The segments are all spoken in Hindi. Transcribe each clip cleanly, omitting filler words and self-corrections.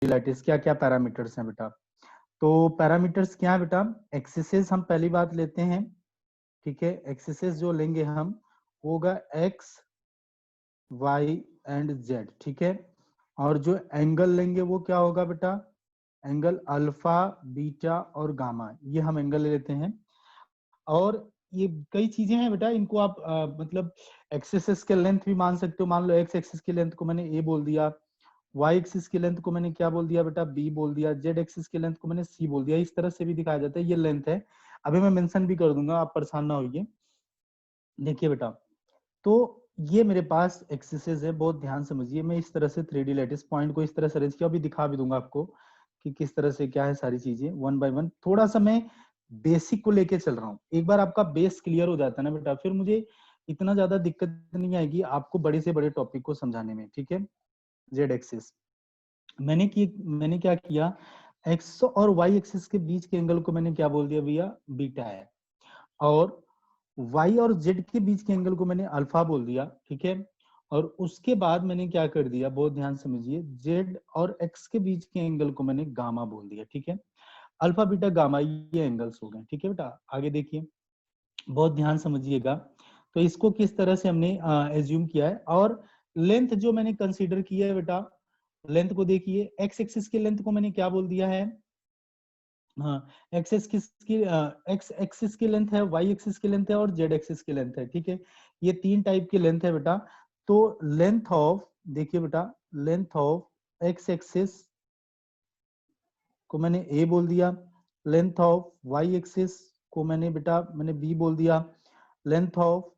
लैटिस क्या क्या पैरामीटर्स हैं बेटा? तो पैरामीटर्स क्या है बेटा? एक्सिसेस हम पहली बात लेते हैं, ठीक है। एक्सिसेस जो लेंगे हम वो होगा एक्स वाई एंड जेड, ठीक है। और जो एंगल लेंगे वो क्या होगा बेटा? एंगल अल्फा बीटा और गामा, ये हम एंगल ले लेते हैं। और ये कई चीजें हैं बेटा, इनको आप मतलब एक्सिस के लेंथ भी मान सकते हो। मान लो एक्स एक्सिस की लेंथ को मैंने ए बोल दिया, वाई एक्सिस की लेंथ को मैंने क्या बोल दिया बेटा? बी बोल दिया, जेड एक्सिस की लेंथ को मैंने सी बोल दिया। इस तरह से भी दिखाया जाता है, ये लेंथ है। अभी मैं मेंशन भी कर दूंगा, आप परेशान ना होइए। देखिए बेटा, तो ये मेरे पास एक्सिसेस है, बहुत ध्यान समझिए। मैं इस तरह से 3D लैटिस पॉइंट को इस तरह से अरेंज किया, अभी दिखा भी दूंगा आपको कि किस तरह से क्या है सारी चीजें वन बाय वन। थोड़ा सा मैं बेसिक को लेके चल रहा हूँ। एक बार आपका बेस क्लियर हो जाता है ना बेटा, फिर मुझे इतना ज्यादा दिक्कत नहीं आएगी आपको बड़े से बड़े टॉपिक को समझाने में, ठीक है। जेड एक्सिस मैंने क्या किया, एक्स और वाई एक्सिस के बीच के एंगल को मैंने क्या बोल दिया भैया? बीटा है। और y और z के बीच के एंगल को मैंने अल्फा बोल दिया, ठीक है। और उसके बाद मैंने क्या कर दिया, बहुत ध्यान समझिए, z और x के बीच के एंगल को मैंने गामा बोल दिया, ठीक है। अल्फा बीटा गामा ये एंगल्स हो गए, ठीक है बेटा। आगे देखिए, बहुत ध्यान समझिएगा। तो इसको किस तरह से हमने एज्यूम किया है, और लेंथ जो मैंने कंसीडर किया है बेटा, लेंथ को देखिए। एक्स एक्सिस की लेंथ को मैंने क्या बोल दिया है? हाँ, एक्स एक्सिस की लेंथ है, वाई एक्सिस की लेंथ है और जेड एक्सिस की लेंथ है, ठीक है। ये तीन टाइप की लेंथ है बेटा। तो लेंथ ऑफ, देखिए बेटा, लेंथ ऑफ एक्स एक्सिस को मैंने ए बोल दिया, लेंथ ऑफ वाई एक्सिस को मैंने बी बोल दिया, लेंथ ऑफ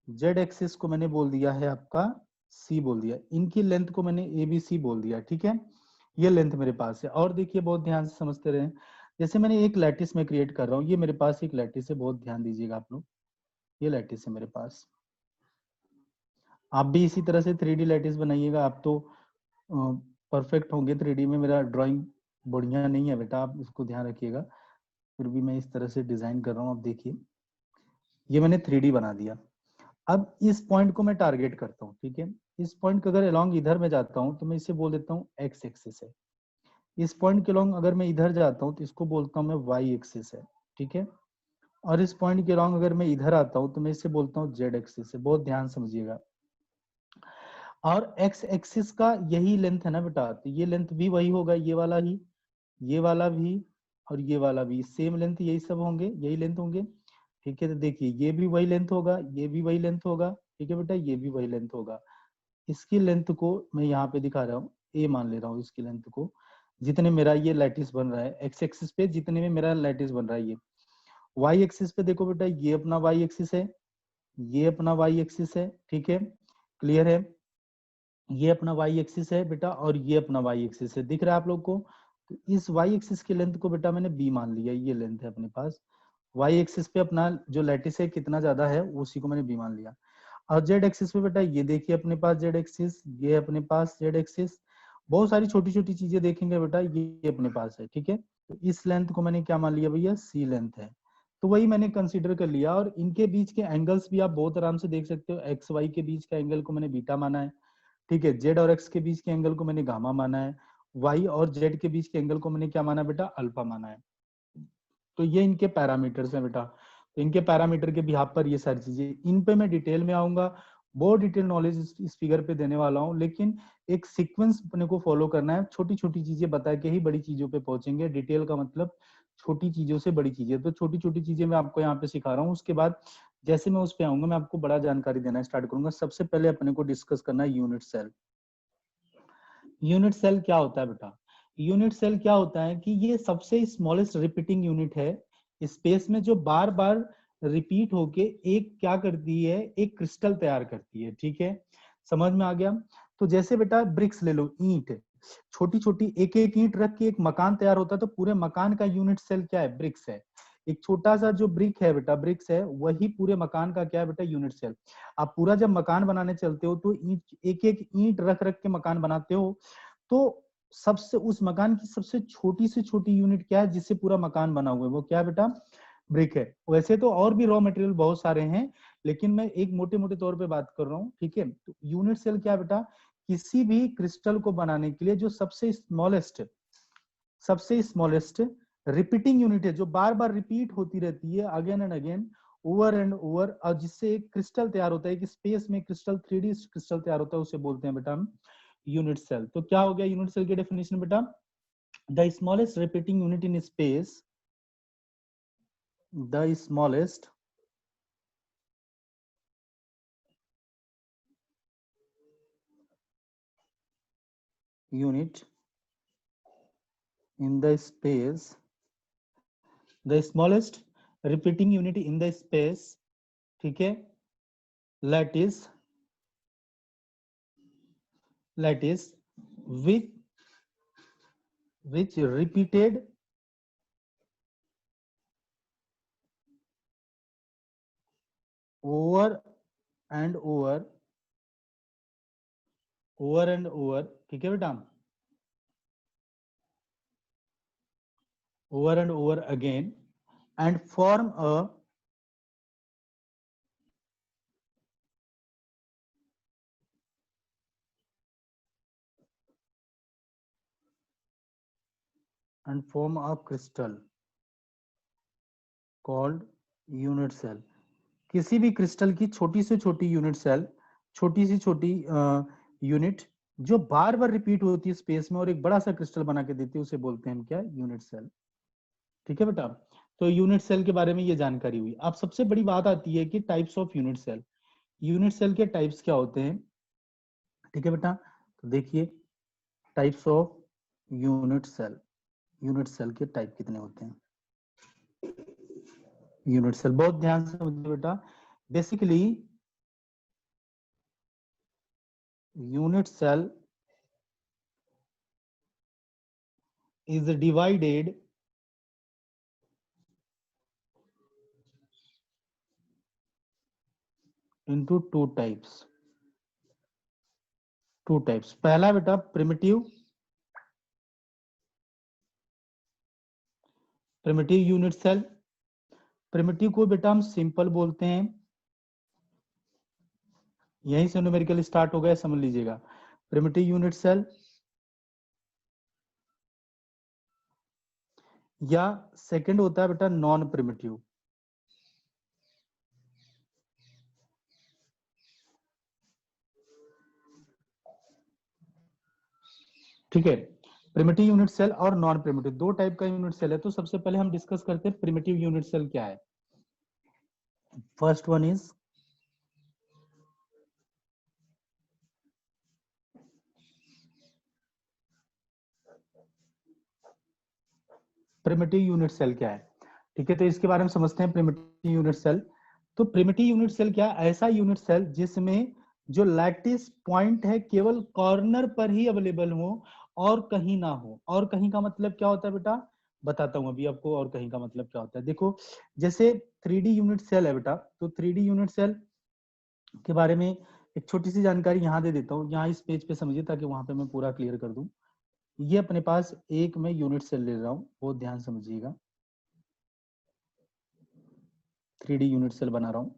जेड एक्सिस को मैंने बोल दिया है आपका सी बोल दिया। इनकी लेंथ को मैंने ए बी सी बोल दिया, ठीक है। ये लेंथ मेरे पास है। और देखिए, बहुत ध्यान से समझते रहे। जैसे मैंने एक लैटिस में क्रिएट कर रहा हूँ, ये मेरे पास एक लैटिस है, बहुत ध्यान दीजिएगा आप लोग। ये लैटिस है मेरे पास। आप भी इसी तरह से 3D लैटिस बनाइएगा। आप तो परफेक्ट होंगे 3D में। मेरा ड्राइंग बढ़िया नहीं है बेटा, आप इसको ध्यान रखिएगा। फिर भी मैं इस तरह से डिजाइन कर रहा हूँ। आप देखिए, ये मैंने 3D बना दिया। अब इस पॉइंट को मैं टारगेट करता हूँ, ठीक है। इस पॉइंट का अगर अलोंग इधर में जाता हूँ तो मैं इसे बोल देता हूँ एक्स एक्सिस है। इस पॉइंट के अलोंग अगर मैं इधर जाता हूँ तो इसको बोलता हूँ मैं वाई एक्सिस है, ठीक है। और इस पॉइंट के अलोंग अगर मैं इधर आता हूँ तो मैं इसे बोलता हूँ जेड एक्सिस है। बहुत ध्यान समझिएगा। और एक्स एक्सिस का यही लेंथ है ना बेटा, तो ये लेंथ भी वही होगा, ये वाला ही, ये वाला भी और ये वाला भी सेम लेंथ, यही सब होंगे, यही लेंथ होंगे, ठीक है। तो देखिए, ये भी वही लेंथ होगा, ये भी वही लेंथ होगा, ठीक है बेटा, ये भी वही लेंथ होगा। इसकी लेंथ को मैं यहाँ पे दिखा रहा हूँ, ए मान ले रहा हूँ इसकी लेंथ को, जितने मेरा ये लैटिस बन रहा है एक्स एक्सिस पे, जितने में मेरा लैटिस बन रहा है ये। वाई एक्सिस पे देखो बेटा, ये अपना वाई एक्सिस है, ये अपना वाई एक्सिस है, ठीक है, क्लियर है। ये अपना वाई एक्सिस है बेटा, और ये अपना वाई एक्सिस है, दिख रहा है आप लोग को। तो इस वाई एक्सिस की लेंथ को बेटा मैंने बी मान लिया, ये लेंथ है अपने पास। वाई एक्सिस पे अपना जो लैटिस है कितना ज्यादा है, उसी को मैंने बी मान लिया। और जेड एक्सिस पे बेटा ये देखिए अपने पास जेड एक्सिस, ये अपने पास जेड एक्सिस, बहुत सारी छोटी छोटी चीजें देखेंगे बेटा, ये अपने पास है, ठीक है। तो इस लेंथ को मैंने क्या मान लिया भैया? सी लेंथ है। तो वही मैंने कंसीडर कर लिया। और इनके बीच के एंगल्स भी आप बहुत आराम से देख सकते हो। एक्स वाई के बीच का एंगल को मैंने बीटा माना है, ठीक है। जेड और एक्स के बीच के एंगल को मैंने गामा माना है। वाई और जेड के बीच के एंगल को मैंने क्या माना बेटा? अल्फा माना है। तो ये इनके पैरामीटर्स हैं बेटा। तो इनके पैरामीटर के बिहाफ पर ये सारी चीजें, इन पे मैं डिटेल में आऊंगा, बहुत डिटेल नॉलेज इस फिगर पे देने वाला हूँ। लेकिन एक सीक्वेंस अपने को फॉलो करना है, छोटी छोटी चीजें बता के ही बड़ी चीजों पे पहुंचेंगे। डिटेल का मतलब छोटी चीजों से बड़ी चीजें। तो छोटी छोटी चीजें मैं आपको यहाँ पे सिखा रहा हूँ, उसके बाद जैसे मैं उस पे आऊंगा मैं आपको बड़ा जानकारी देना स्टार्ट करूंगा। सबसे पहले अपने को डिस्कस करना है यूनिट सेल। यूनिट सेल क्या होता है बेटा? यूनिट सेल क्या होता है कि ये सबसे स्मॉलेस्ट रिपीटिंग यूनिट है स्पेस में, जो बार बार रिपीट होके एक क्या करती है, एक क्रिस्टल तैयार करती है, ठीक है। समझ में आ गया? तो जैसे बेटा ब्रिक्स ले लो, ईंट, छोटी छोटी एक एक ईंट रख के एक मकान तैयार होता है, तो पूरे मकान का यूनिट सेल क्या है? ब्रिक्स है। एक छोटा सा जो ब्रिक है बेटा, ब्रिक्स है, वही पूरे मकान का क्या है बेटा? Unit cell. आप पूरा जब मकान बनाने चलते हो तो ईंट, एक एक ईंट रख रख के मकान बनाते हो, तो सबसे उस मकान की सबसे छोटी से छोटी यूनिट क्या है जिससे पूरा मकान बना हुआ है? वो क्या है बेटा? ब्रिक है। वैसे तो और भी रॉ मटेरियल बहुत सारे हैं, लेकिन मैं एक मोटे मोटे तौर पे बात कर रहा हूँ, ठीक है। तो यूनिट सेल क्या है बेटा? किसी भी क्रिस्टल को बनाने के लिए जो सबसे स्मॉलेस्ट रिपीटिंग यूनिट है, जो बार बार रिपीट होती रहती है again and again, over and over, और जिससे एक क्रिस्टल तैयार होता है, कि स्पेस में क्रिस्टल 3D क्रिस्टल तैयार होता है, उसे बोलते हैं बेटा हम यूनिट सेल। तो क्या हो गया यूनिट सेल की डेफिनेशन बेटा? The smallest repeating unit in space, the smallest unit in the space, the smallest repeating unit in the space, ठीक है, that is which repeated over and over, ठीक है बेटा, over and over again and form a crystal called unit cell। किसी भी क्रिस्टल की छोटी से छोटी यूनिट सेल, छोटी से छोटी यूनिट जो बार बार रिपीट होती है स्पेस में और एक बड़ा सा क्रिस्टल बना के देती है, उसे बोलते हैं हम क्या? Unit cell. ठीक है बेटा, तो यूनिट सेल के बारे में ये जानकारी हुई। अब सबसे बड़ी बात आती है कि types of unit cell. Unit cell के टाइप्स क्या होते हैं? ठीक है बेटा, तो देखिए types of unit cell, unit cell के टाइप कितने होते हैं? यूनिट सेल बहुत ध्यान से समझिए बेटा। Basically unit cell is divided into two types। पहला बेटा प्रिमिटिव यूनिट सेल। प्रिमिटिव को बेटा हम सिंपल बोलते हैं, यहीं से न्यूमेरिकल स्टार्ट हो गया, समझ लीजिएगा। प्रिमिटिव यूनिट सेल या सेकंड होता है बेटा नॉन प्रिमिटिव। ठीक है, प्रिमिटिव यूनिट सेल और नॉन प्रिमिटिव दो टाइप का यूनिट सेल है। तो सबसे पहले हम डिस्कस करते हैं प्रिमिटिव यूनिट सेल क्या है। First one is primitive unit cell क्या है। ठीक है, तो इसके बारे में समझते हैं प्रिमिटिव यूनिट सेल। तो प्रिमिटिव यूनिट सेल क्या है? ऐसा यूनिट सेल जिसमें जो लैटिस पॉइंट है केवल कॉर्नर पर ही अवेलेबल हो और कहीं ना हो। और कहीं का मतलब क्या होता है बेटा? बताता हूं अभी आपको और कहीं का मतलब क्या होता है। देखो जैसे 3D यूनिट सेल है बेटा, तो 3D यूनिट सेल के बारे में एक छोटी सी जानकारी यहाँ दे देता हूँ, यहाँ इस पेज पे समझिए ताकि वहां पे मैं पूरा क्लियर कर दूं। ये अपने पास एक मैं यूनिट सेल ले रहा हूँ, बहुत ध्यान समझिएगा। 3D यूनिट सेल बना रहा हूँ।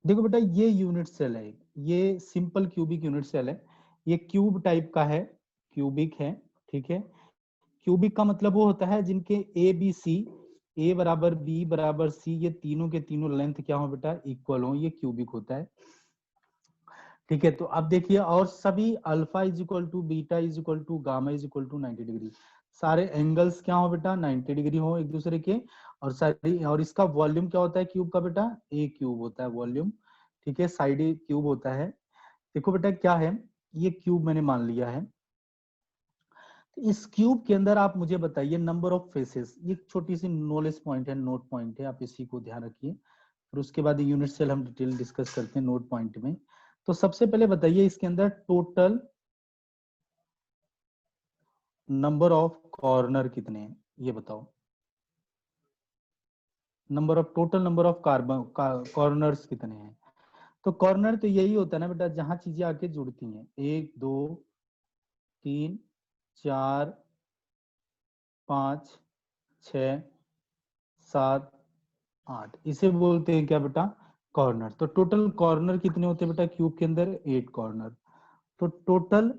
देखो बेटा ये यूनिट सेल है, ये सिंपल क्यूबिक यूनिट सेल है, ये क्यूब टाइप का है, क्यूबिक है। ठीक है, क्यूबिक का मतलब वो होता है जिनके ए बी सी, ए बराबर बी बराबर सी, ये तीनों के तीनों लेंथ क्या हो बेटा? इक्वल हो, ये क्यूबिक होता है। ठीक है, तो अब देखिए और सभी alpha is equal to beta is equal to gamma is equal to 90 degree, सारे एंगल्स क्या हो बेटा? 90 डिग्री हो एक दूसरे के। और सारी, और इसका वॉल्यूम क्या होता है क्यूब का बेटा? ए क्यूब होता है वॉल्यूम। ठीक है, साइड क्यूब होता है। देखो बेटा क्या है, ये क्यूब मैंने मान लिया है। इस क्यूब के अंदर आप मुझे बताइए नंबर ऑफ फेसेस। ये छोटी सी नॉलेज पॉइंट है, नोट पॉइंट है, आप इसी को ध्यान रखिए। फिर उसके बाद यूनिट सेल हम डिटेल डिस्कस करते हैं नोट पॉइंट में। तो सबसे पहले बताइए इसके अंदर टोटल नंबर ऑफ कॉर्नर कितने हैं, ये बताओ। टोटल नंबर ऑफ कॉर्नर्स कितने हैं? तो कॉर्नर तो यही होता है ना बेटा, जहां चीजें आके जुड़ती हैं, 1 2 3 4 5 6 7 8, इसे बोलते हैं क्या बेटा, कॉर्नर। तो टोटल कॉर्नर कितने होते हैं बेटा क्यूब के अंदर, 8 कॉर्नर। तो टोटल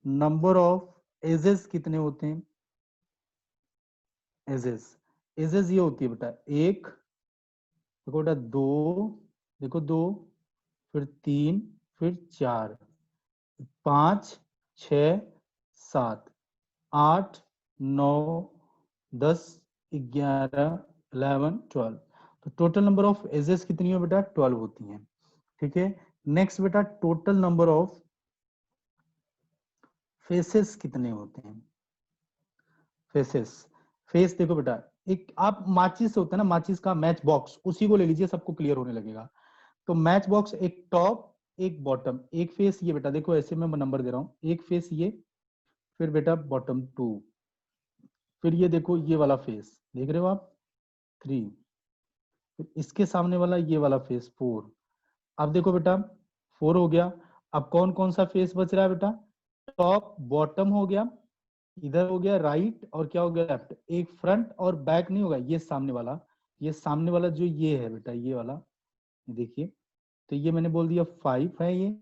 नंबर ऑफ एजेस कितने होते हैं, एजेस, एजेस ये होती है बेटा, एक, देखो बेटा दो, देखो दो, फिर तीन, फिर चार, 5 6 7 8 9 10 11 11 12। तो टोटल नंबर ऑफ एजेस कितनी है बेटा, 12 होती हैं। ठीक है, नेक्स्ट बेटा टोटल नंबर ऑफ फेसेस कितने होते हैं, फेसेस, फेस देखो बेटा, एक आप माचिस होता है ना, माचिस का मैच बॉक्स, उसी को ले लीजिए, सबको क्लियर होने लगेगा। तो मैच बॉक्स, एक टॉप एक बॉटम, एक फेस ये बेटा, देखो ऐसे मैं नंबर दे रहा हूँ, एक फेस ये, फिर बेटा बॉटम 2, फिर ये देखो ये वाला फेस देख रहे हो आप 3, फिर इसके सामने वाला ये वाला फेस 4। अब देखो बेटा 4 हो गया। अब कौन कौन सा फेस बच रहा है बेटा, टॉप बॉटम हो गया, इधर हो गया राइट, और क्या हो गया लेफ्ट, एक फ्रंट और बैक नहीं होगा, ये सामने वाला, ये सामने वाला जो ये है बेटा, ये वाला, देखिए, तो ये मैंने बोल दिया 5 है ये,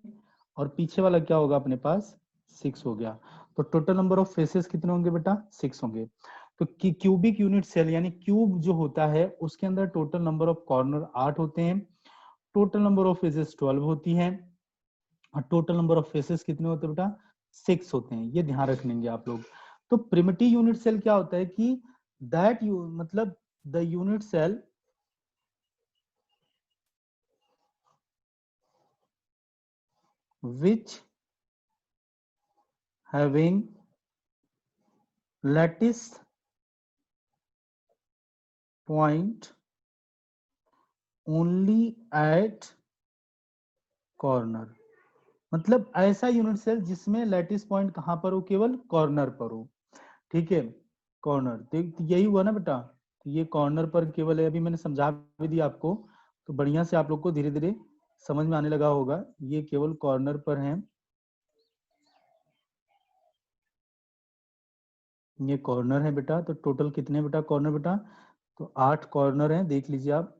और पीछे वाला क्या होगा अपने पास, 6 हो गया। तो टोटल नंबर ऑफ फेसेस कितने होंगे बेटा, 6 होंगे। तो क्यूबिक यूनिट सेल यानी क्यूब जो होता है उसके अंदर टोटल नंबर ऑफ कॉर्नर 8 होते हैं, टोटल नंबर ऑफ फेसेस 12 होती हैं, और टोटल नंबर ऑफ फेसेस कितने होते हैं बेटा, 6 होते हैं। ये ध्यान रख लेंगे आप लोग। तो प्रिमिटिव यूनिट सेल क्या होता है कि दैट यू मतलब the unit cell which having lattice point only at corner, मतलब ऐसा यूनिट सेल जिसमें लैटिस पॉइंट कहां पर हो, केवल कॉर्नर पर हो। ठीक है, कॉर्नर, तो यही हुआ ना बेटा, तो ये कॉर्नर पर केवल है, अभी मैंने समझा भी दिया आपको, तो बढ़िया से आप लोग को धीरे धीरे समझ में आने लगा होगा, ये केवल कॉर्नर पर है, ये कॉर्नर है बेटा। तो टोटल कितने बेटा कॉर्नर बेटा, तो 8 कॉर्नर हैं, देख लीजिए आप।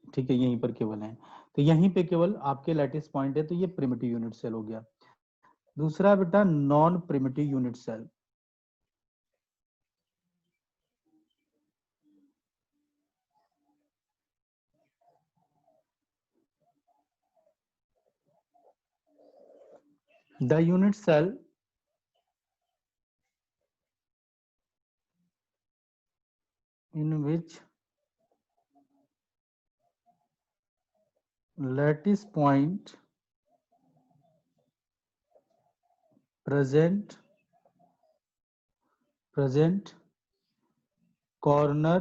ठीक है, यहीं पर केवल है, तो यहीं पे केवल आपके लैटिस पॉइंट है, तो ये प्रिमिटिव यूनिट सेल हो गया। दूसरा बेटा non primitive unit cell, the unit cell in which lattice point present corner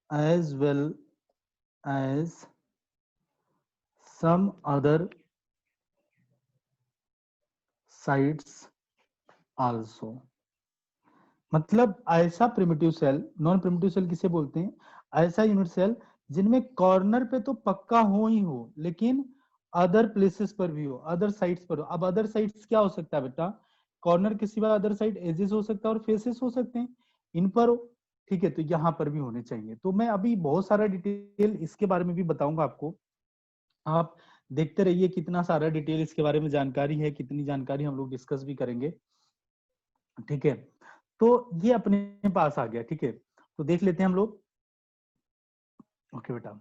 as well as some other sides also, मतलब ऐसा primitive cell, non primitive cell किसे बोलते हैं, ऐसा यूनिट सेल जिनमें कॉर्नर पे तो पक्का हो ही हो, लेकिन अदर प्लेसेस पर भी हो, अदर साइड्स पर हो। अब अदर साइड्स क्या हो सकता है बेटा, कॉर्नर के सिवा अदर साइड एजेस हो सकता है और फेसेस हो सकते हैं, इन पर हो। ठीक है, तो यहाँ पर भी होने चाहिए। तो मैं अभी बहुत सारा डिटेल इसके बारे में भी बताऊंगा आपको, आप देखते रहिए, कितना सारा डिटेल इसके बारे में जानकारी है, कितनी जानकारी हम लोग डिस्कस भी करेंगे। ठीक है, तो ये अपने पास आ गया। ठीक है, तो देख लेते हैं हम लोग। ओके बेटा,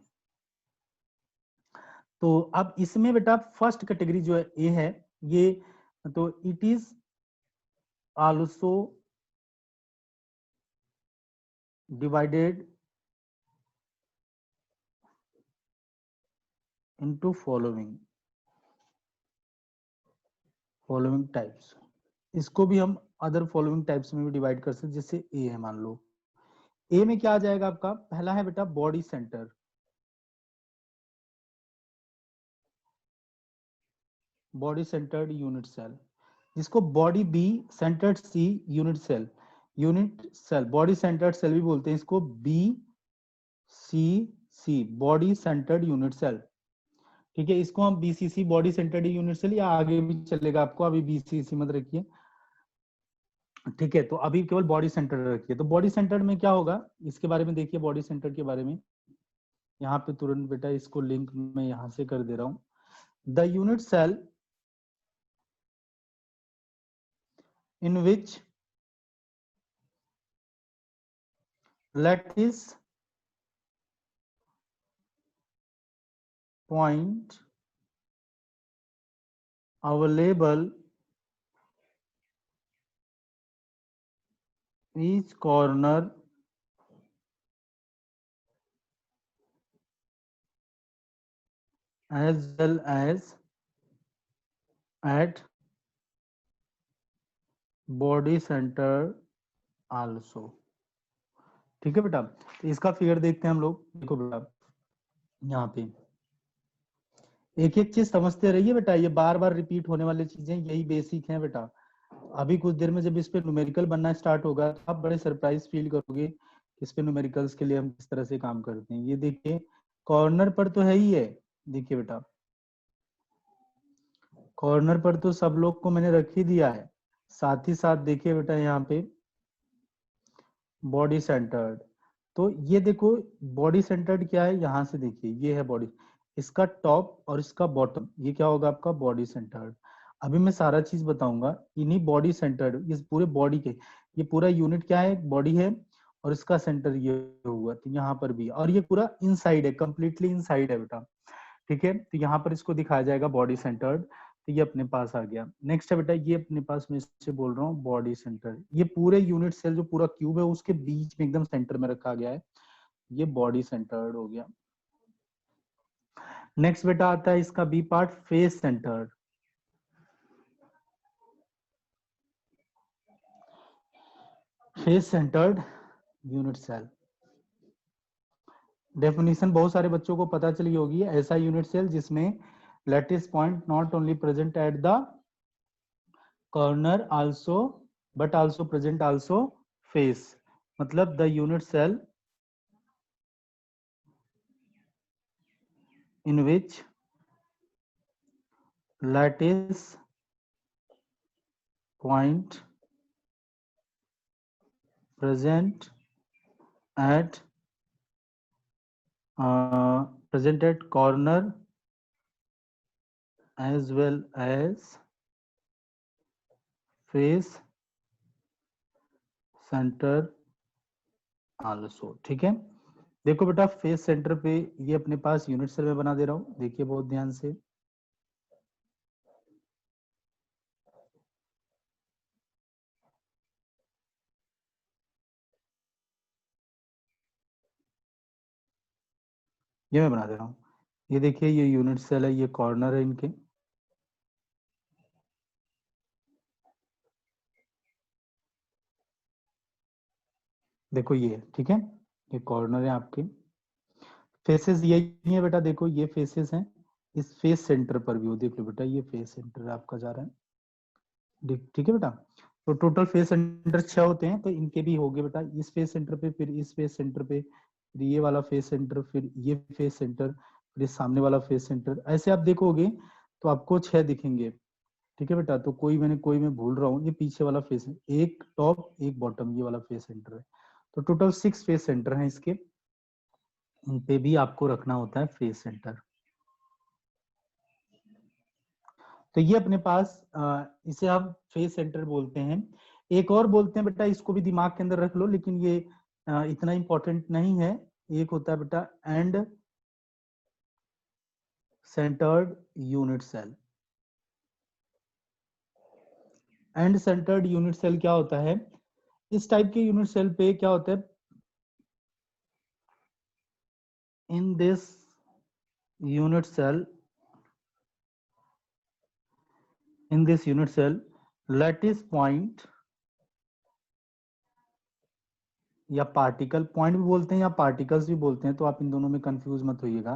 तो अब इसमें बेटा फर्स्ट कैटेगरी जो है ए है, ये तो it is also divided into following types. इसको भी हम अदर फॉलोइंग टाइप्स में भी डिवाइड कर सकते हैं, जैसे ए है मान लो। ए में क्या आ जाएगा आपका, पहला है बेटा body center, body centered unit cell, जिसको body B centered C unit cell, body centered cell भी बोलते हैं इसको, B BCC body centered unit cell. ठीक है, इसको हम BCC body centered unit cell, या आगे भी चलेगा आपको, अभी BCC मत रखिए। ठीक है, तो अभी केवल बॉडी सेंटर रखिए। तो बॉडी सेंटर में क्या होगा, इसके बारे में देखिए, बॉडी सेंटर के बारे में। यहाँ पे तुरंत बेटा इसको लिंक मैं यहाँ से कर दे रहा हूँ। The unit cell in which lattice point available each corner as well as at body center also। ठीक है बेटा, तो इसका फिगर देखते हैं हम लोग। देखो बेटा, यहाँ पे एक एक चीज समझते रहिए बेटा, ये बार बार रिपीट होने वाली चीजें, यही बेसिक है बेटा। अभी कुछ देर में जब इस पे न्यूमेरिकल बनना स्टार्ट होगा तो आप बड़े सरप्राइज फील करोगे कि इस पे न्यूमेरिकल्स के लिए हम किस तरह से काम करते हैं। ये देखिए, कॉर्नर पर तो है ही है। देखिए बेटा, कॉर्नर पर तो सब लोग को मैंने रख ही दिया है। साथ ही साथ देखिए बेटा, यहाँ पे बॉडी सेंटर्ड। तो ये देखो, बॉडी सेंटर्ड क्या है, यहाँ से देखिए, ये है बॉडी, इसका टॉप और इसका बॉटम, ये क्या होगा आपका बॉडी सेंटर्ड। अभी मैं सारा चीज बताऊंगा। इन्हीं बॉडी सेंटर्ड, इस पूरे बॉडी के, ये पूरा यूनिट क्या है, बॉडी है, और इसका सेंटर ये हुआ, तो यहाँ पर भी, और ये पूरा इनसाइड है, कंप्लीटली इनसाइड है बेटा। ठीक है, तो यहाँ पर इसको दिखाया जाएगा बॉडी सेंटर्ड। तो ये अपने पास आ गया। नेक्स्ट है बेटा, ये अपने पास, मैं इससे बोल रहा हूँ बॉडी सेंटर। ये पूरे यूनिट सेल जो पूरा क्यूब है उसके बीच में एकदम सेंटर में रखा गया है, ये बॉडी सेंटर्ड हो गया। नेक्स्ट बेटा आता है इसका B part, face centered. Face centered unit cell, definition बहुत सारे बच्चों को पता चली होगी। ऐसा यूनिट सेल जिसमें lattice point not only present at the corner also but also present also face. मतलब the unit cell in which lattice point present at corner as well as face center also। ठीक है, देखो बेटा, फेस सेंटर पे ये अपने पास यूनिट सेल में बना दे रहा हूं, देखिए बहुत ध्यान से। ये मैं बना दे रहा हूँ, ये देखिए, ये यूनिट सेल है, ये कॉर्नर है इनके। देखो ये, ठीक है, ये कॉर्नर है आपके। फेसेस यही है बेटा, देखो ये फेसेस हैं। इस फेस सेंटर पर भी हो, देख लो बेटा, ये फेस सेंटर आपका जा रहा है। ठीक है बेटा, तो टोटल फेस सेंटर 6 होते हैं, तो इनके भी हो गए बेटा, इस फेस सेंटर पे, फिर इस फेस सेंटर पे, फिर ये वाला फेस सेंटर, फिर ये फेस सेंटर, फिर इस सामने वाला फेस सेंटर। ऐसे आप देखोगे तो आपको 6 दिखेंगे। ठीक है बेटा, तो कोई मैं भूल रहा हूँ, ये पीछे वाला फेस, एक टॉप एक बॉटम, ये वाला फेस सेंटर है। तो टोटल 6 फेस सेंटर हैं इसके, इन पे भी आपको रखना होता है फेस सेंटर। तो ये अपने पास इसे हम फेस सेंटर बोलते हैं। एक और बोलते हैं बेटा, इसको भी दिमाग के अंदर रख लो, लेकिन ये इतना इंपॉर्टेंट नहीं है। एक होता है बेटा end centred unit cell. End centred unit cell क्या होता है, इस टाइप के यूनिट सेल पे क्या होता है, in this unit cell, in this unit cell lattice point, या पार्टिकल पॉइंट भी बोलते हैं या पार्टिकल्स भी बोलते हैं, तो आप इन दोनों में कंफ्यूज मत होइएगा।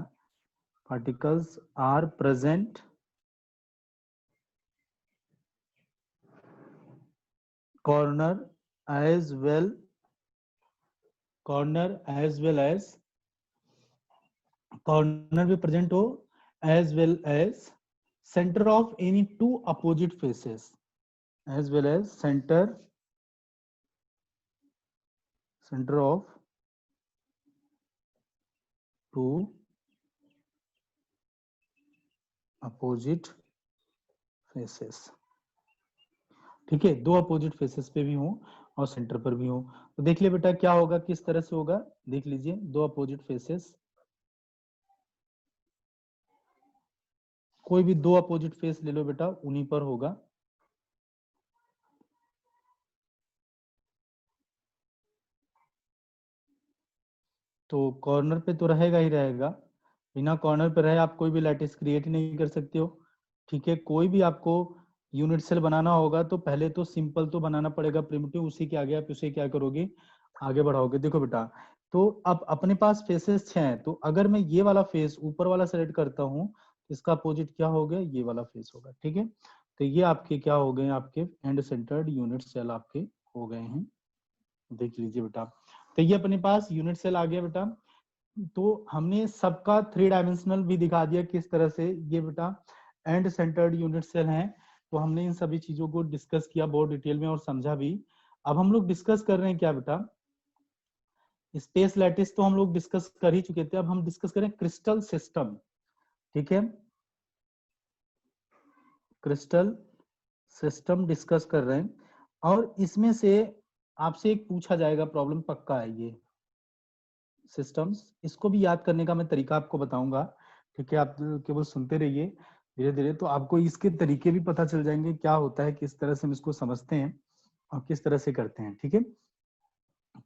Particles are present corner as well corner as well as corner भी प्रेजेंट हो as well as center of any two opposite faces, as well as center of two opposite faces. ठीक है, दो अपोजिट फेसेस पे भी हो और सेंटर पर भी हो। तो देख लिया बेटा क्या होगा, किस तरह से होगा, देख लीजिए, दो अपोजिट फेसेस, कोई भी दो अपोजिट फेस ले लो बेटा, उन्हीं पर होगा। तो कॉर्नर पे तो रहेगा ही रहेगा, बिना कॉर्नर पे रहे आप कोई भी लैटिस क्रिएट नहीं कर सकते हो। ठीक है, कोई भी आपको यूनिट सेल बनाना होगा तो पहले तो सिंपल तो बनाना पड़ेगा प्रिमिटिव, उसी के आगे आप उसे क्या करोगे, आगे बढ़ाओगे। देखो बेटा, तो अब अपने पास फेसेस 6 हैं, तो अगर मैं ये वाला फेस ऊपर वाला सेलेक्ट करता हूँ, इसका अपोजिट क्या हो गया, ये वाला फेस होगा। ठीक है, तो ये आपके क्या हो गए, आपके एंड सेंटर्ड यूनिट सेल आपके हो गए हैं। देख लीजिए बेटा, तो ये अपने पास यूनिट सेल आ गया बेटा। तो हमने सबका 3 डायमेंशनल भी दिखा दिया किस तरह से ये बेटा एंड सेंटर्ड यूनिट सेल हैं। तो हमने इन सभी चीजों को डिस्कस किया बहुत डिटेल में और समझा भी। अब हम लोग डिस्कस कर रहे हैं क्या बेटा, स्पेस लैटिस तो हम लोग डिस्कस कर ही चुके थे, अब हम डिस्कस करें क्रिस्टल सिस्टम। ठीक है, क्रिस्टल सिस्टम डिस्कस कर रहे हैं, और इसमें से आपसे एक पूछा जाएगा प्रॉब्लम, पक्का है ये सिस्टम्स, इसको भी याद करने का मैं तरीका आपको बताऊंगा। ठीक है, आप केवल सुनते रहिए, धीरे धीरे तो आपको इसके तरीके भी पता चल जाएंगे, क्या होता है, किस तरह से हम इसको समझते हैं और किस तरह से करते हैं। ठीक है,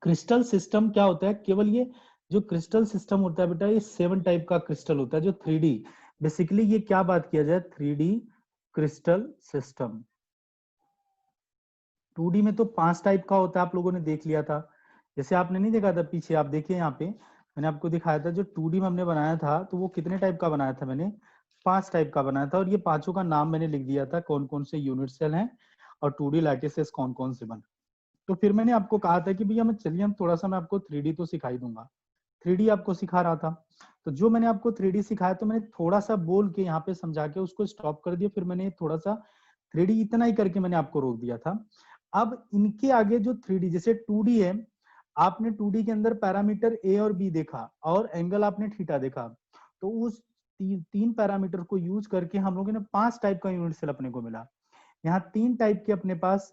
क्रिस्टल सिस्टम क्या होता है, केवल ये जो क्रिस्टल सिस्टम होता है बेटा, ये 7 टाइप का क्रिस्टल होता है जो 3D, बेसिकली ये क्या बात किया जाए, 3D क्रिस्टल सिस्टम। 2D में तो 5 टाइप का होता है, आप लोगों ने देख लिया था, जैसे आपने नहीं देखा था पीछे, आप देखिए यहाँ पे मैंने आपको दिखाया था, जो 2D में हमने बनाया था तो वो कितने टाइप का बनाया था मैंने, 5 टाइप का बनाया था, और ये पांचों का नाम मैंने लिख दिया था, कौन कौन से यूनिट सेल हैं और 2D लैटिसेस कौन कौन से बन। तो फिर मैंने आपको कहा था कि भैया मैं चलिए हम थोड़ा सा मैं आपको 3D तो सिखाई दूंगा, 3D आपको सिखा रहा था। तो जो मैंने आपको 3D सिखाया, तो मैंने थोड़ा सा बोल के यहाँ पे समझा के उसको स्टॉप कर दिया, फिर मैंने थोड़ा सा 3D इतना ही करके मैंने आपको रोक दिया था। अब इनके आगे जो 3D, जैसे 2D है, आपने 2D के अंदर पैरामीटर ए और बी देखा और एंगल आपने थीटा देखा, तो उस तीन पैरामीटर को यूज करके हम लोगों ने 5 टाइप का यूनिट सेल अपने को मिला। यहाँ 3 टाइप के अपने पास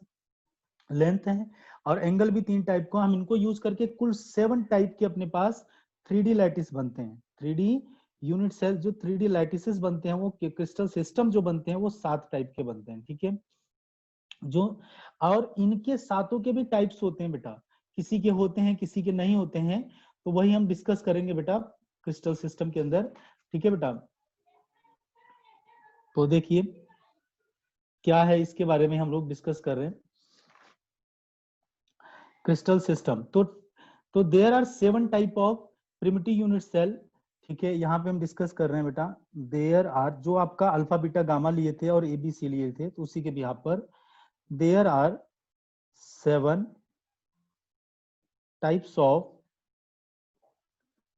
लेंथ है और एंगल भी 3 टाइप को, हम इनको यूज करके कुल 7 टाइप के अपने पास 3D लैटिस बनते हैं। 3D यूनिट सेल जो 3D लैटिसेस बनते हैं, वो क्रिस्टल सिस्टम जो बनते हैं वो 7 टाइप के बनते हैं। ठीक है, जो और इनके सातों के भी टाइप्स होते हैं बेटा, किसी के होते हैं किसी के नहीं होते हैं, तो वही हम डिस्कस करेंगे बेटा क्रिस्टल सिस्टम के अंदर। ठीक है बेटा, तो देखिए क्या है, इसके बारे में हम लोग डिस्कस कर रहे हैं क्रिस्टल सिस्टम। तो there are 7 type of primitive unit cell. ठीक है, यहाँ पे हम डिस्कस कर रहे हैं बेटा, देयर आर, जो आपका अल्फा बीटा गामा लिए थे और एबीसी लिए थे, तो उसी के बिहाफ पर there are 7 types of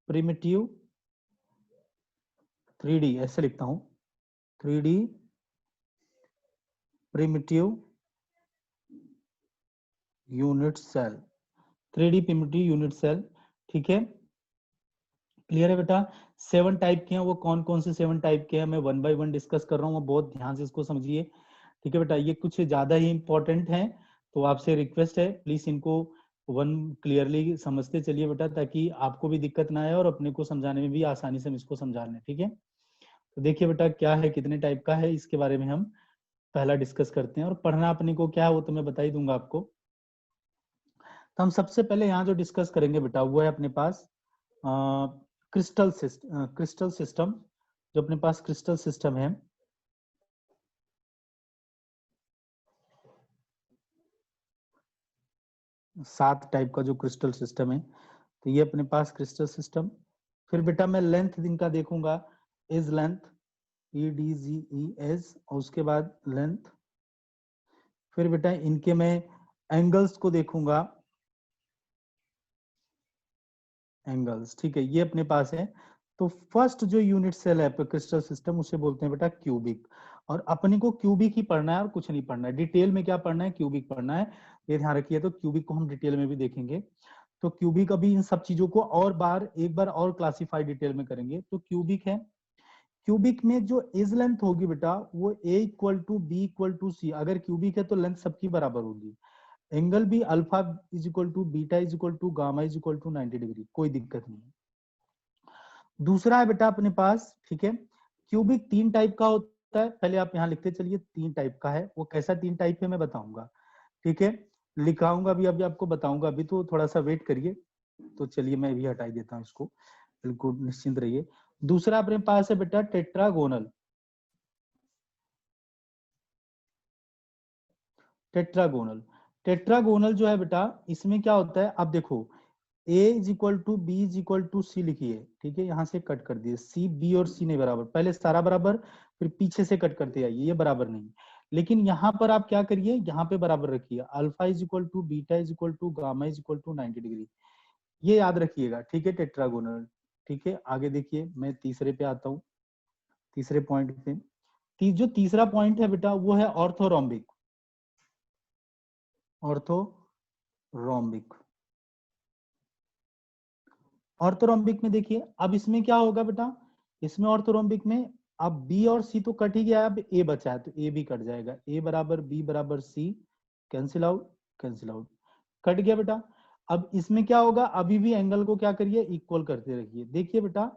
primitive 3D, ऐसे लिखता हूं, 3D primitive unit cell, 3D primitive unit cell. ठीक है, क्लियर है बेटा, 7 टाइप के हैं, वो कौन कौन से 7 टाइप के हैं मैं 1 बाय 1 डिस्कस कर रहा हूँ, बहुत ध्यान से इसको समझिए। ठीक है बेटा, ये कुछ ज्यादा ही इंपॉर्टेंट है, तो आपसे रिक्वेस्ट है प्लीज इनको 1 क्लियरली समझते चलिए बेटा, ताकि आपको भी दिक्कत ना आए और अपने को समझाने में भी आसानी से हम इसको समझा लें। ठीक है, तो देखिए बेटा क्या है, कितने टाइप का है, इसके बारे में हम पहला डिस्कस करते हैं, और पढ़ना अपने को क्या है वो तो मैं बता ही दूंगा आपको। तो हम सबसे पहले यहाँ जो डिस्कस करेंगे बेटा वो है अपने पास क्रिस्टल सिस्टम, जो अपने पास क्रिस्टल सिस्टम है, सात टाइप का जो क्रिस्टल सिस्टम है, तो ये अपने पास क्रिस्टल सिस्टम। फिर बेटा मैं लेंथ इनका देखूंगा, इज लेंथ, EDGE, और उसके बाद लेंथ। फिर बेटा इनके मैं एंगल्स को देखूंगा, एंगल्स। ठीक है, ये अपने पास है तो फर्स्ट जो यूनिट सेल है क्रिस्टल सिस्टम उसे बोलते हैं बेटा क्यूबिक। और अपने को क्यूबिक ही पढ़ना है और कुछ नहीं पढ़ना है, डिटेल में क्या पढ़ना है, क्यूबिक पढ़ना है, ये ध्यान रखिए। तो क्यूबिक को हम डिटेल में भी देखेंगे। तो क्यूबिक अभी इन सब चीजों को और एक बार और क्लासिफाई डिटेल में करेंगे। तो क्यूबिक है, क्यूबिक में जो एज लेंथ होगी बेटा वो A equal to B equal to C. अगर क्यूबिक है तो लेंथ सबकी बराबर होगी। एंगल भी alpha is equal to beta is equal to gamma is equal to 90 degree, कोई दिक्कत नहीं है। दूसरा है बेटा अपने पास, ठीक है, क्यूबिक 3 टाइप का होता है। पहले आप यहाँ लिखते चलिए 3 टाइप का है, वो कैसा 3 टाइप है मैं बताऊंगा, ठीक है, लिखाऊंगा भी, अभी आपको बताऊंगा, अभी तो थोड़ा सा वेट करिए। तो चलिए मैं भी हटाई देता हूँ इसको, बिल्कुल निश्चिंत रहिए। दूसरा अपने पास है बेटा टेट्रागोनल। टेट्रागोनल, टेट्रागोनल जो है बेटा इसमें क्या होता है, अब देखो a is equal to B is equal to C लिखिए, ठीक है, यहाँ से कट कर दिए, सी बी और सी नहीं बराबर, पहले सारा बराबर फिर पीछे से कट करते आइए, ये बराबर नहीं। लेकिन यहाँ पर आप क्या करिए, यहाँ पे बराबर रखिए, alpha is equal to beta is equal to gamma is equal to 90 degree, ये याद रखिएगा, ठीक है, टेट्रागोनल। ठीक है, आगे देखिए, मैं तीसरे पे आता हूँ, तीसरे पॉइंट पे। जो तीसरा पॉइंट है बेटा वो है ऑर्थोरोम्बिक। ऑर्थोरोम्बिक, ऑर्थोरोम्बिक में देखिए, अब इसमें क्या होगा बेटा, इसमें ऑर्थोरोम्बिक में अब बी और सी तो कट ही गया, अब ए बचा है, तो ए भी कट जाएगा, ए बराबर बी बराबर C, cancel out, cancel out, कट गया बेटा। अब इसमें क्या होगा, अभी भी एंगल को क्या करिए, इक्वल करते रहिए, देखिए बेटा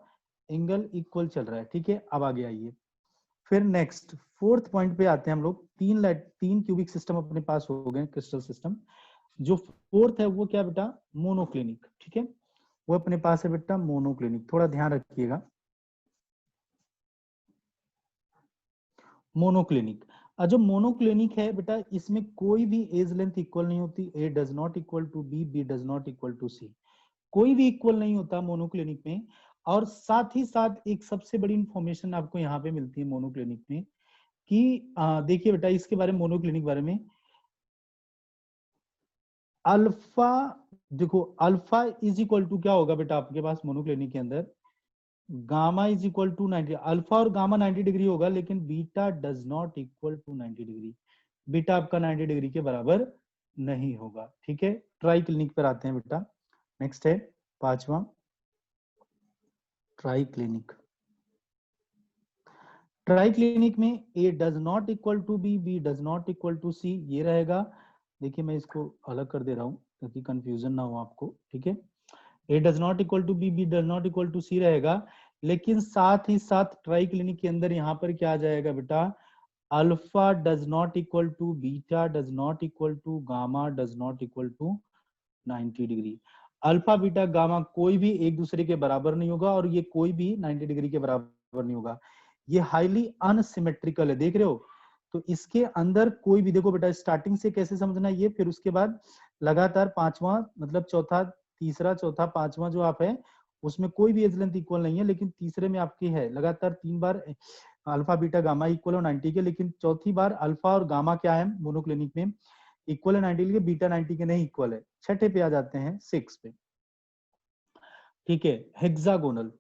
एंगल इक्वल चल रहा है, ठीक है। अब आगे आइए, फिर नेक्स्ट फोर्थ पॉइंट पे आते हैं हम लोग। 3 क्यूबिक सिस्टम अपने पास हो गए, क्रिस्टल सिस्टम। जो फोर्थ है वो क्या बेटा, मोनोक्लिनिक, ठीक है, वो अपने पास है बेटा मोनोक्लिनिक, थोड़ा ध्यान रखिएगा। मोनोक्लिनिक, जो मोनोक्लिनिक है बेटा इसमें कोई भी एज लेंथ इक्वल नहीं होती, A does not equal to B, B does not equal to C, कोई भी इक्वल नहीं होता मोनोक्लिनिक में। और साथ ही साथ एक सबसे बड़ी इंफॉर्मेशन आपको यहाँ पे मिलती है मोनोक्लिनिक में कि देखिए बेटा इसके बारे में, मोनोक्लिनिक बारे में, अल्फा, देखो अल्फा इज इक्वल टू क्या होगा बेटा आपके पास मोनोक्लिनिक के अंदर, gamma is equal to 90, alpha और गामा 90 डिग्री होगा, लेकिन beta does not equal to 90 degree, beta आपका 90 डिग्री के बराबर नहीं होगा, ठीक है। ट्राई क्लिनिक पर आते हैं बेटा, नेक्स्ट है 5वां, ट्राई क्लिनिक। ट्राई क्लिनिक में A does not equal to B, B does not equal to C, ये रहेगा। देखिए मैं इसको अलग कर दे रहा हूँ ताकि कंफ्यूजन ना हो आपको, ठीक है। A does not equal to B, B does not equal to c रहेगा, लेकिन साथ ही साथ ट्राई क्लिनिक के अंदर यहाँ पर क्या आ जाएगा बेटा, alpha does not equal to beta does not equal to gamma does not equal to 90 degree. Alpha beta gamma कोई भी एक दूसरे के बराबर नहीं होगा, और ये कोई भी 90 डिग्री के बराबर नहीं होगा, ये हाईली अनसिमेट्रिकल है, देख रहे हो। तो इसके अंदर कोई भी, देखो बेटा स्टार्टिंग से कैसे समझना ये, फिर उसके बाद लगातार 5वां, मतलब चौथा, तीसरा, चौथा, 5वां जो आप है उसमें कोई भी एज लेंथ इक्वल नहीं है, लेकिन तीसरे में आपकी है लगातार 3 बार अल्फा बीटा गामा इक्वल और 90 के, लेकिन चौथी बार अल्फा और गामा क्या है मोनोक्लिनिक में, इक्वल है 90 के, बीटा 90 के नहीं इक्वल है। छठे पे आ जाते हैं 6 पे, ठीक है, हेक्सागोनल।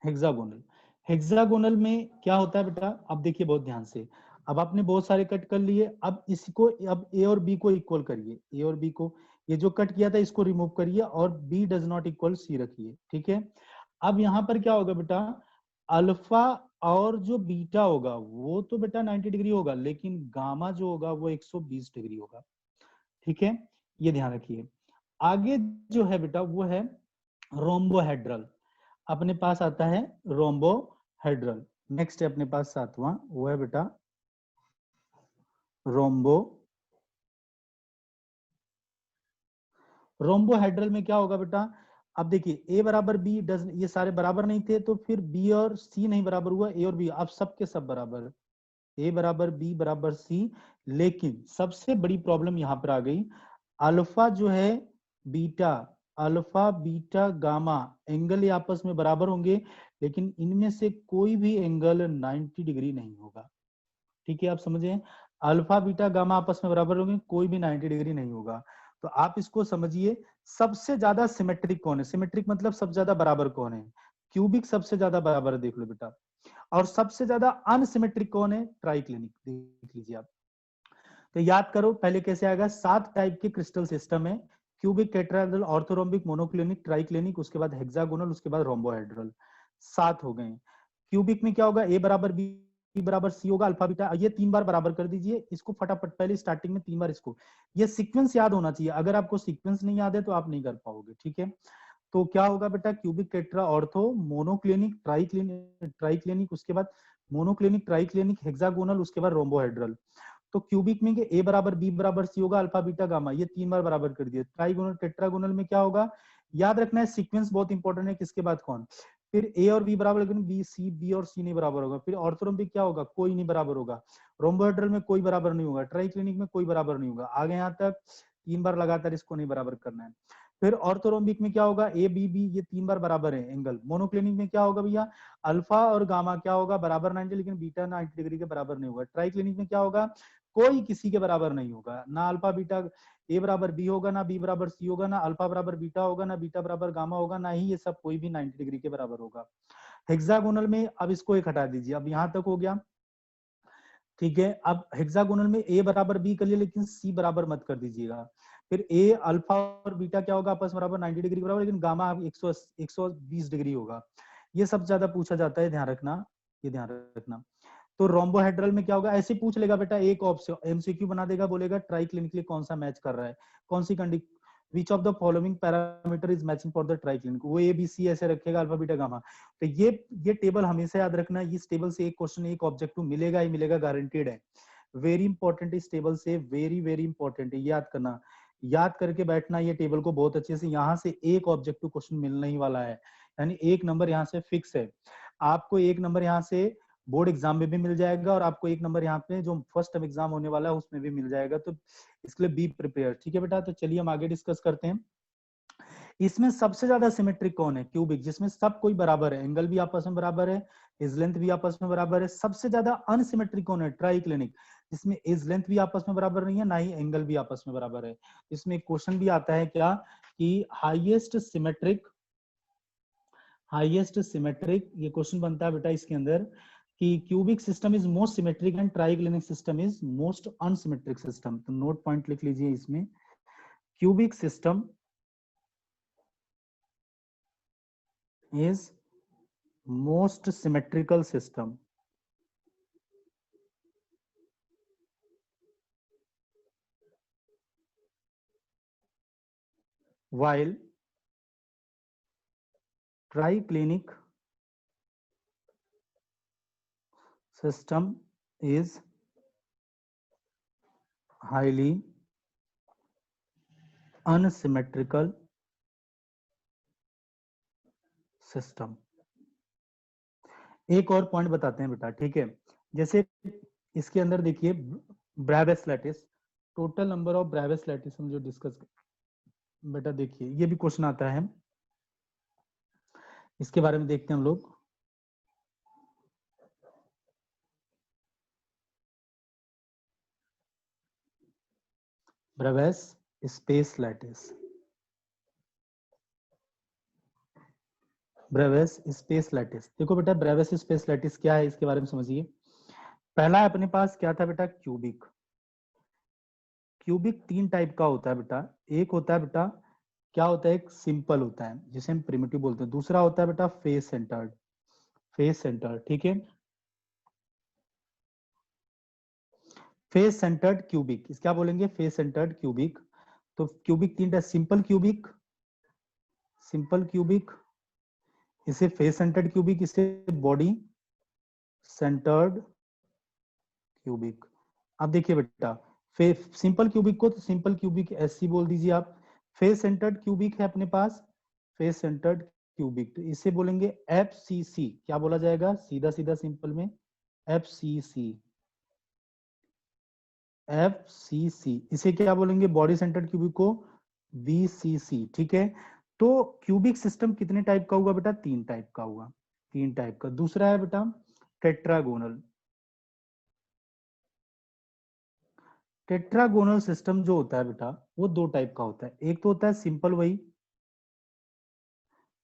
हेक्सागोनल, हेक्सागोनल में क्या होता है बेटा, अब देखिए बहुत ध्यान से, अब आपने बहुत सारे कट कर लिए, अब इसको, अब ए और बी को इक्वल करिए, ए और बी को, ये जो कट किया था इसको रिमूव करिए और b does not equal c रखिए, ठीक है। अब यहाँ पर क्या होगा बेटा, अल्फा और जो बीटा होगा वो तो बेटा 90 डिग्री होगा, लेकिन गामा जो होगा वो 120 डिग्री होगा, ठीक है, ये ध्यान रखिए। आगे जो है बेटा वो है रोम्बोहेड्रल, अपने पास आता है रोम्बोहेड्रल। नेक्स्ट है अपने पास 7वां, वो है बेटा रोम्बो, रोम्बोहेड्रल में क्या होगा बेटा, अब देखिए ए बराबर बी डज, ये सारे बराबर नहीं थे, तो फिर बी और सी नहीं बराबर हुआ, ए और बी अब सबके सब बराबर, ए बराबर बी बराबर सी। लेकिन सबसे बड़ी प्रॉब्लम यहां पर आ गई, अल्फा जो है beta, alpha beta gamma angle ये आपस में बराबर होंगे, लेकिन इनमें से कोई भी एंगल 90 डिग्री नहीं होगा, ठीक है, आप समझे, अल्फा बीटा गामा आपस में बराबर होंगे, कोई भी 90 डिग्री नहीं होगा। तो आप इसको समझिए, सबसे ज्यादा सिमेट्रिक कौन है, सिमेट्रिक मतलब सबसे ज्यादा बराबर कौन है, क्यूबिक सबसे ज्यादा बराबर है, देख लो बेटा। और सबसे ज्यादा अनसिमेट्रिक कौन है, ट्राइक्लिनिक, देख लीजिए आप। तो याद करो पहले कैसे आएगा, 7 टाइप के क्रिस्टल सिस्टम है, cubic, tetrahedral, orthorhombic, monoclinic, triclinic, उसके बाद हेक्सागोनल, उसके बाद रोम्बोहेड्रल, 7 हो गए। क्यूबिक में क्या होगा, ए बराबर बी बराबर सी होगा, अल्फा बीटा, ये 3 बार बराबर कर दीजिए इसको फटाफट, पहले स्टार्टिंग में 3 बार इसको, ये सीक्वेंस याद होना चाहिए, अगर आपको सीक्वेंस नहीं याद है तो आप नहीं कर पाओगे, ठीक है। तो क्या होगा बेटा, cubic, tetra, ortho, monoclinic, triclinic, उसके बाद मोनोक्लिनिक, ट्राइक्लिनिक, हेक्सागोनल, उसके बाद रोम्बोहेड्रल। तो क्यूबिक में ए बराबर बी बराबर सी होगा, अल्फा बीटा गामा, ये 3 बार बराबर कर दिए। ट्राइगोनल, टेट्रागोनल में क्या होगा, याद रखना है सीक्वेंस बहुत इंपॉर्टेंट है, किसके बाद कौन, फिर ए और बी बराबर, लेकिन बी सी, बी और सी नहीं बराबर होगा। फिर ऑर्थोरोम्बिक क्या होगा, कोई नहीं बराबर होगा। रोम्बोहेड्रल में कोई बराबर नहीं होगा। ट्राइक्लिनिक में कोई बराबर नहीं होगा। आगे यहाँ तक 3 बार लगातार इसको नहीं बराबर करना है। फिर ऑर्थोरोम्बिक में क्या होगा, ए बी बी, ये 3 बार बराबर है एंगल। मोनोक्लिनिक में क्या होगा भैया, अल्फा और गामा क्या होगा, बराबर 90, लेकिन बीटा 90 डिग्री के बराबर नहीं होगा। ट्राइक्लिनिक में क्या होगा, कोई किसी के बराबर नहीं होगा, ना अल्फा बीटा ए बराबर बी होगा, ना बी बराबर सी होगा, ना अल्फा बराबर बीटा होगा, ना बीटा बराबर गामा होगा, ना ही ये सब कोई भी 90 डिग्री के बराबर होगा। हेक्सागोनल में अब इसको एक हटा दीजिए, अब यहां तक हो गया, ठीक है। अब हेक्सागोनल में ए बराबर बी कर लिया, लेकिन सी बराबर मत कर दीजिएगा। फिर ए अल्फा और बीटा क्या होगा, आपस में बराबर 90 डिग्री बराबर, लेकिन गामा 120 डिग्री होगा। ये सब ज्यादा पूछा जाता है, ध्यान रखना, ये ध्यान रखना। तो रोम्बोहेड्रल में क्या होगा, ऐसे पूछ लेगा बेटा, एक ऑप्शन एमसीक्यू बना देगा, बोलेगा ट्राइक्लिनिकली कौन सा मैच कर रहा है, कौन सी कंडी, which of the following parameter is matching for the triclinic, वो ए बी सी ऐसे रखेगा, अल्फा बीटा गामा। तो ये टेबल हमेशा याद रखना, इस टेबल से एक क्वेश्चन, एक ऑब्जेक्टिव मिलेगा ही मिलेगा, गारंटेड है। वेरी इंपॉर्टेंट, इस टेबल से वेरी वेरी इंपॉर्टेंट है, याद करना, याद करके बैठना ये टेबल को बहुत अच्छे से, यहाँ से एक ऑब्जेक्टिव क्वेश्चन मिलने ही वाला है, यानी 1 नंबर यहाँ से फिक्स है। आपको 1 नंबर यहाँ से बोर्ड एग्जाम में भी मिल जाएगा, और आपको 1 नंबर यहाँ पे जो फर्स्ट टाइम एग्जाम होने वाला है उसमें भी मिल जाएगा। तो इसके लिए बी प्रिपेयर, ठीक है बेटा। तो चलिए हम आगे डिस्कस करते हैं। इसमें सबसे ज्यादा सिमेट्रिक कौन है, क्यूबिक, जिसमें सब कोई बराबर है, एंगल भी आपस में बराबर है, एज लेंथ भी आपस में बराबर है। सबसे ज्यादा अनसिमेट्रिक कौन है, ट्राइक्लिनिक, जिसमें एज लेंथ भी आपस में बराबर नहीं है, ना ही एंगल भी आपस में बराबर है। इसमें क्वेश्चन भी आता है क्या, कि हाईएस्ट सिमेट्रिक, ये क्वेश्चन बनता है बेटा इसके अंदर, कि cubic system is most symmetric and triclinic system is most unsymmetric system. तो नोट पॉइंट लिख लीजिए इसमें, cubic system is most symmetrical system while triclinic system is highly unsymmetrical system। एक और पॉइंट बताते हैं बेटा, ठीक है। जैसे इसके अंदर देखिए, Bravais lattice, total number of Bravais lattice हम जो डिस्कस, बेटा देखिए ये भी क्वेश्चन आता है, इसके बारे में देखते हैं हम लोग। Bravais space lattice, Bravais space lattice, देखो बेटा ब्रेवियस स्पेस लैटिस क्या है, इसके बारे में समझिए। पहला अपने पास क्या था बेटा, क्यूबिक। क्यूबिक 3 टाइप का होता है बेटा। एक होता है बेटा, क्या होता है, एक सिंपल होता है जिसे हम प्रिमिटिव बोलते हैं। दूसरा होता है बेटा फेस सेंटर्ड, फेस सेंटर्ड, ठीक है। फेस सेंटर्ड क्यूबिक, इस क्या बोलेंगे, फेस सेंटर्ड क्यूबिक। तो cubic 3 type, simple cubic, simple cubic, इसे फेस सेंटर्ड क्यूबिक, इसे बॉडी सेंटर्ड क्यूबिक। अब देखिए बेटा, सिंपल क्यूबिक को तो सिंपल क्यूबिक एससी बोल दीजिए आप। फेस सेंटर्ड क्यूबिक है अपने पास, फेस सेंटर्ड क्यूबिक, तो इसे बोलेंगे एफसीसी। क्या बोला जाएगा, सीधा सीधा सिंपल में एफसीसी, एफसीसी। इसे क्या बोलेंगे, बॉडी सेंटर्ड क्यूबिक को बीसीसी, ठीक है। तो क्यूबिक सिस्टम कितने टाइप का होगा बेटा, 3 टाइप का होगा, 3 टाइप का। दूसरा है बेटा टेट्रागोनल, टेट्रागोनल सिस्टम जो होता है बेटा वो दो टाइप का होता है। एक तो होता है सिंपल वही,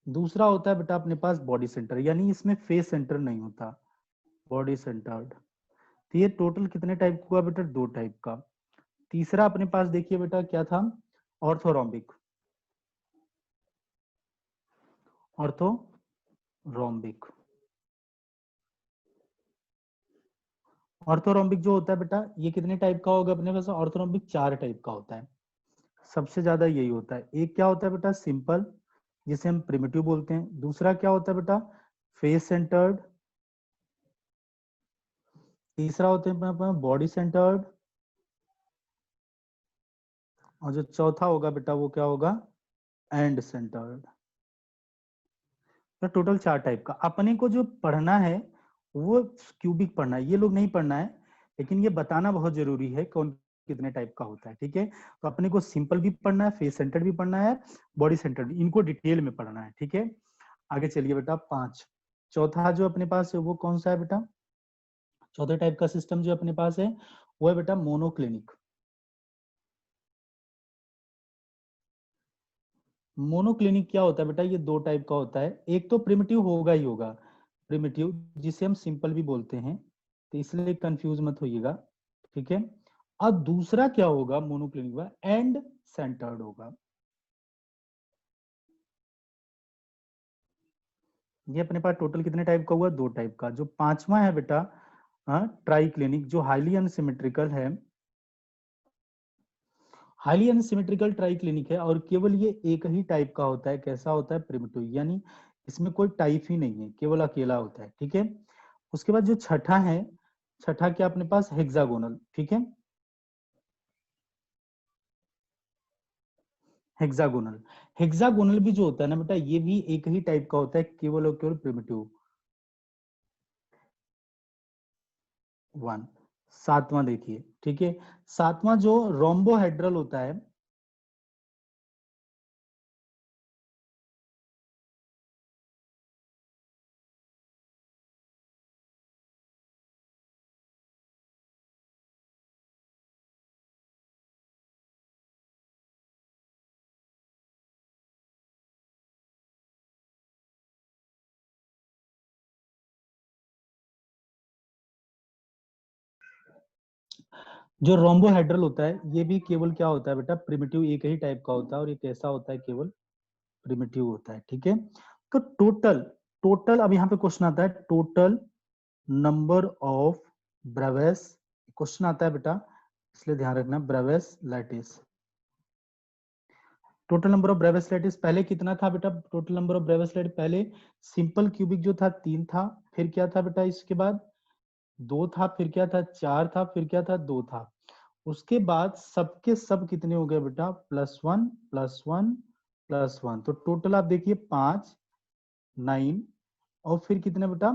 दूसरा होता है बेटा अपने पास बॉडी सेंटर, यानी इसमें फेस सेंटर नहीं होता, बॉडी सेंटर्ड। तो ये टोटल कितने टाइप का हुआ बेटा? दो टाइप का। तीसरा अपने पास देखिए बेटा क्या था? ऑर्थोरोम्बिक। ऑर्थोरोम्बिक। ऑर्थोरोम्बिक जो होता है बेटा ये कितने टाइप का होगा अपने पास? ऑर्थोरोम्बिक चार टाइप का होता है, सबसे ज्यादा यही होता है। एक क्या होता है बेटा? सिंपल, जिसे हम प्रिमिटिव बोलते हैं। दूसरा क्या होता है बेटा? Face centred. तीसरा होता है बॉडी सेंटर्ड। और जो चौथा होगा बेटा वो क्या होगा? And centred. तो टोटल चार टाइप का अपने को जो पढ़ना है वो क्यूबिक पढ़ना है, ये लोग नहीं पढ़ना है, लेकिन ये बताना बहुत जरूरी है कौन कितने टाइप का होता है। ठीक है, तो अपने को सिंपल भी पढ़ना है, फेस सेंटर्ड भी पढ़ना है, बॉडी सेंटर्ड भी, इनको डिटेल में पढ़ना है। ठीक है, आगे चलिए बेटा। पांच, चौथा जो अपने पास है वो कौन सा है बेटा? चौथे टाइप का सिस्टम जो अपने पास है वो है बेटा मोनोक्लिनिक। मोनोक्लिनिक क्या होता है बेटा? ये दो टाइप का होता है। एक तो प्रिमिटिव होगा ही होगा, प्रिमिटिव जिसे हम सिंपल भी बोलते हैं, तो इसलिए कंफ्यूज मत होइएगा। ठीक है, और दूसरा क्या होगा मोनोक्लिनिक का? एंड सेंटर्ड होगा। ये अपने पास टोटल कितने टाइप का हुआ? दो टाइप का। जो पांचवा है बेटा ट्राई क्लिनिक, जो हाईली अनसिमेट्रिकल है, हाईली अनसिमेट्रिकल ट्राई क्लिनिक है, और केवल ये एक ही टाइप का होता है। कैसा होता है? प्रिमिटिव, यानी इसमें कोई टाइप ही नहीं है, केवल अकेला होता है। ठीक है, उसके बाद जो छठा है, छठा क्या अपने पास? हेक्सागोनल। ठीक है, हेक्सागोनल। हेक्सागोनल भी जो होता है ना बेटा ये भी एक ही टाइप का होता है, केवल और केवल प्रिमिटिव। वन। सातवां देखिए, ठीक है, सातवां जो रोम्बोहेड्रल होता है, जो रोम्बोहेड्रल होता है ये भी केवल क्या होता है बेटा? प्रिमिटिव, एक ही टाइप का होता है, और ये कैसा होता है? केवल प्रिमिटिव होता है। ठीक है, तो टोटल, टोटल अब यहाँ पे क्वेश्चन आता है, total number of Bravais, question आता है बेटा, इसलिए ध्यान रखना। Bravais lattice, total number of Bravais lattice पहले कितना था बेटा? Total number of Bravais lattice पहले सिंपल क्यूबिक जो था तीन था, फिर क्या था बेटा? इसके बाद दो था, फिर क्या था? चार था, फिर क्या था? दो था। उसके बाद सबके सब कितने हो गए बेटा? Plus one plus one plus one, तो टोटल आप देखिए पांच, नाइन, और फिर कितने बेटा?